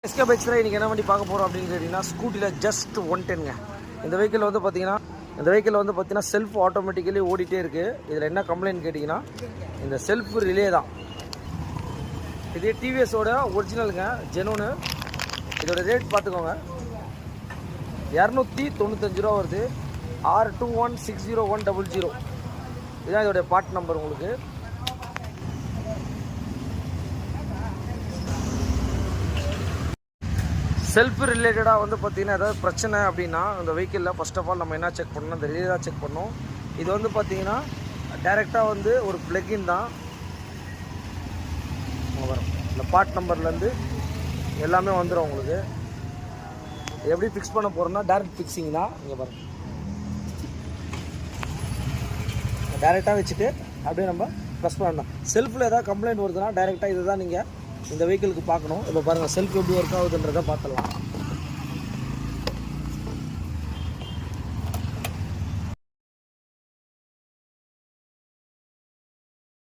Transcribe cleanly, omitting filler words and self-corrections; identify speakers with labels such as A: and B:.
A: SK பைக்ஸில் இன்றைக்கி என்ன வண்டி பார்க்க போகிறோம் அப்படின்னு கேட்டிங்கன்னா ஸ்கூட்டியில் ஜஸ்ட் 110ங்க. இந்த வெஹிக்கிள் வந்து பார்த்தீங்கன்னா செல்ஃப் ஆட்டோமேட்டிக்கலி ஓடிட்டே இருக்குது. இதில் என்ன கம்ப்ளைண்ட் கேட்டிங்கன்னா இந்த செல்ஃப் ரிலே தான். இதே டிவிஎஸோட ஒரிஜினலுங்க, ஜெனூனு. இதோட ரேட் பார்த்துக்கோங்க, 295 ரூபா வருது. R21600100 இதுதான் இதோடைய பார்ட் நம்பர். உங்களுக்கு செல்ஃப் ரிலேட்டடாக வந்து பார்த்திங்கன்னா ஏதாவது பிரச்சனை அப்படின்னா இந்த வெஹிக்கிளில் ஃபர்ஸ்ட் ஆஃப் ஆல் நம்ம என்ன செக் பண்ணணும், இந்த ரிலே தான் செக் பண்ணணும். இது வந்து பார்த்திங்கன்னா டைரெக்டாக வந்து ஒரு பிளக்கின் தான் வரும். இந்த பார்ட் நம்பர்லேருந்து எல்லாமே வந்துடும் உங்களுக்கு. எப்படி ஃபிக்ஸ் பண்ண போகிறோம்னா டைரக்ட் ஃபிக்ஸிங் தான். இங்கே பாருங்கள், டைரெக்டாக வச்சுட்டு அப்படியே நம்ம ப்ரெஸ் பண்ணலாம். செல்ஃபில் ஏதாவது கம்ப்ளைண்ட் வருதுன்னா டைரெக்டாக இது தான் நீங்கள் இந்த வெஹிக்கிளுக்கு பார்க்கணும். இப்போ பாருங்கள், செல்ஃப் எப்படி ஒர்க் ஆகுதுன்றதை பார்த்துடலாம்.